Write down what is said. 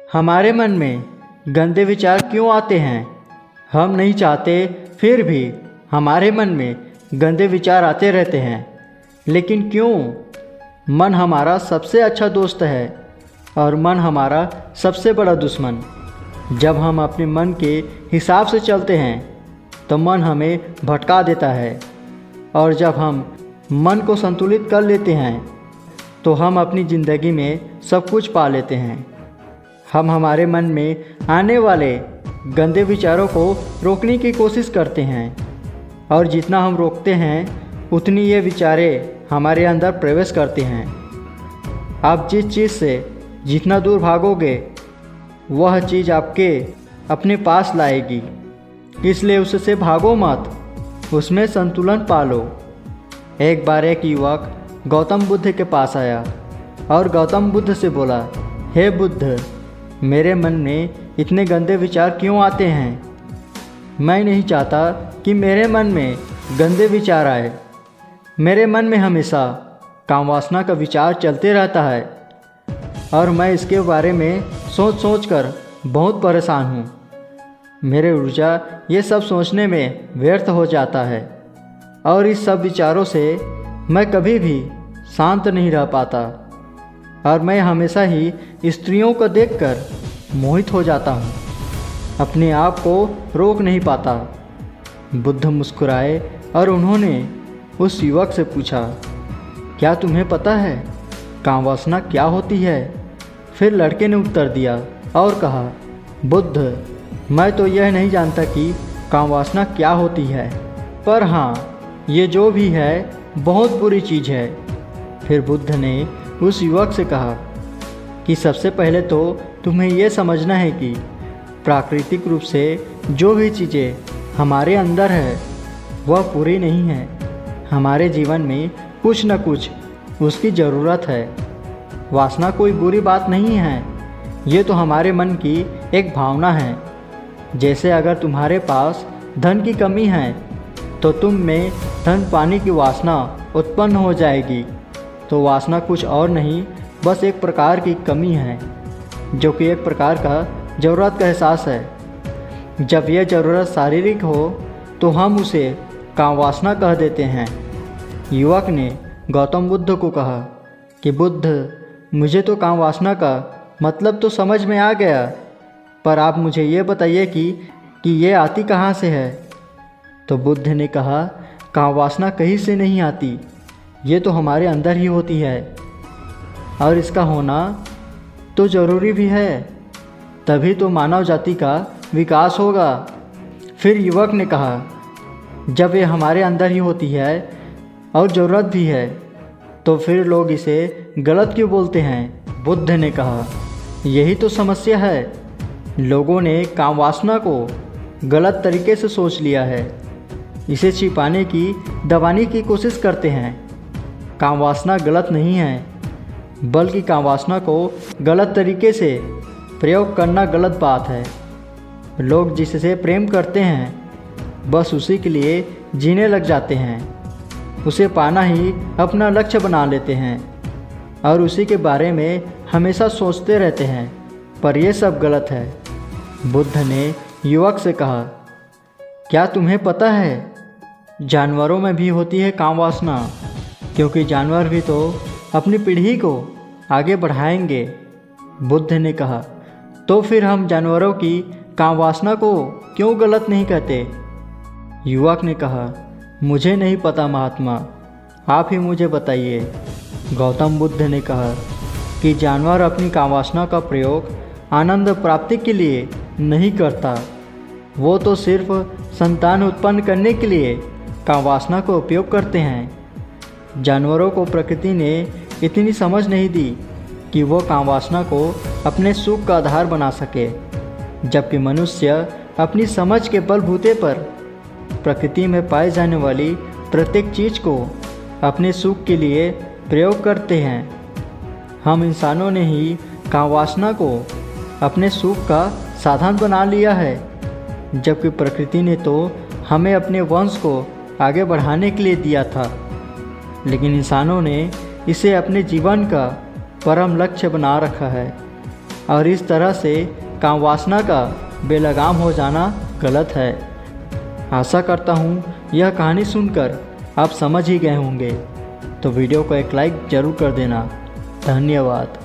हमारे मन में गंदे विचार क्यों आते हैं? हम नहीं चाहते फिर भी हमारे मन में गंदे विचार आते रहते हैं। लेकिन क्यों? मन हमारा सबसे अच्छा दोस्त है और मन हमारा सबसे बड़ा दुश्मन। जब हम अपने मन के हिसाब से चलते हैं तो मन हमें भटका देता है, और जब हम मन को संतुलित कर लेते हैं तो हम अपनी ज़िंदगी में सब कुछ पा लेते हैं। हम हमारे मन में आने वाले गंदे विचारों को रोकने की कोशिश करते हैं, और जितना हम रोकते हैं उतनी ये विचारें हमारे अंदर प्रवेश करते हैं। आप जिस चीज़ से जितना दूर भागोगे वह चीज़ आपके अपने पास लाएगी, इसलिए उससे भागो मत, उसमें संतुलन पालो। एक बार एक युवक गौतम बुद्ध के पास आया और गौतम बुद्ध से बोला, हे बुद्ध, मेरे मन में इतने गंदे विचार क्यों आते हैं? मैं नहीं चाहता कि मेरे मन में गंदे विचार आए। मेरे मन में हमेशा कामवासना का विचार चलते रहता है और मैं इसके बारे में सोच कर बहुत परेशान हूँ। मेरे ऊर्जा ये सब सोचने में व्यर्थ हो जाता है और इस सब विचारों से मैं कभी भी शांत नहीं रह पाता, और मैं हमेशा ही स्त्रियों को देखकर मोहित हो जाता हूँ, अपने आप को रोक नहीं पाता। बुद्ध मुस्कुराए और उन्होंने उस युवक से पूछा, क्या तुम्हें पता है कामवासना क्या होती है? फिर लड़के ने उत्तर दिया और कहा, बुद्ध, मैं तो यह नहीं जानता कि कामवासना क्या होती है, पर हाँ, ये जो भी है बहुत बुरी चीज़ है। फिर बुद्ध ने उस युवक से कहा कि सबसे पहले तो तुम्हें यह समझना है कि प्राकृतिक रूप से जो भी चीज़ें हमारे अंदर है वह पूरी नहीं है। हमारे जीवन में कुछ न कुछ उसकी ज़रूरत है। वासना कोई बुरी बात नहीं है, ये तो हमारे मन की एक भावना है। जैसे अगर तुम्हारे पास धन की कमी है तो तुम में धन पाने की वासना उत्पन्न हो जाएगी। तो वासना कुछ और नहीं, बस एक प्रकार की कमी है, जो कि एक प्रकार का ज़रूरत का एहसास है। जब यह ज़रूरत शारीरिक हो तो हम उसे कामवासना कह देते हैं। युवक ने गौतम बुद्ध को कहा कि बुद्ध, मुझे तो कामवासना का मतलब तो समझ में आ गया, पर आप मुझे ये बताइए कि ये आती कहाँ से है? तो बुद्ध ने कहा, कामवासना कहीं से नहीं आती, ये तो हमारे अंदर ही होती है, और इसका होना तो ज़रूरी भी है, तभी तो मानव जाति का विकास होगा। फिर युवक ने कहा, जब ये हमारे अंदर ही होती है और ज़रूरत भी है तो फिर लोग इसे गलत क्यों बोलते हैं? बुद्ध ने कहा, यही तो समस्या है। लोगों ने कामवासना को गलत तरीके से सोच लिया है, इसे छिपाने की, दबाने की कोशिश करते हैं। कामवासना गलत नहीं है, बल्कि कामवासना को गलत तरीके से प्रयोग करना गलत बात है। लोग जिससे प्रेम करते हैं बस उसी के लिए जीने लग जाते हैं, उसे पाना ही अपना लक्ष्य बना लेते हैं और उसी के बारे में हमेशा सोचते रहते हैं, पर यह सब गलत है। बुद्ध ने युवक से कहा, क्या तुम्हें पता है जानवरों में भी होती है कामवासना, क्योंकि जानवर भी तो अपनी पीढ़ी को आगे बढ़ाएंगे। बुद्ध ने कहा, तो फिर हम जानवरों की कामवासना को क्यों गलत नहीं कहते? युवक ने कहा, मुझे नहीं पता महात्मा, आप ही मुझे बताइए। गौतम बुद्ध ने कहा कि जानवर अपनी कामवासना का प्रयोग आनंद प्राप्ति के लिए नहीं करता, वो तो सिर्फ संतान उत्पन्न करने के लिए कामवासना को उपयोग करते हैं। जानवरों को प्रकृति ने इतनी समझ नहीं दी कि वो कामवासना को अपने सुख का आधार बना सके, जबकि मनुष्य अपनी समझ के बलबूते पर प्रकृति में पाई जाने वाली प्रत्येक चीज़ को अपने सुख के लिए प्रयोग करते हैं। हम इंसानों ने ही कामवासना को अपने सुख का साधन बना लिया है, जबकि प्रकृति ने तो हमें अपने वंश को आगे बढ़ाने के लिए दिया था। लेकिन इंसानों ने इसे अपने जीवन का परम लक्ष्य बना रखा है। और इस तरह से काम वासना का बेलगाम हो जाना गलत है। आशा करता हूँ यह कहानी सुनकर आप समझ ही गए होंगे। तो वीडियो को एक लाइक ज़रूर कर देना। धन्यवाद।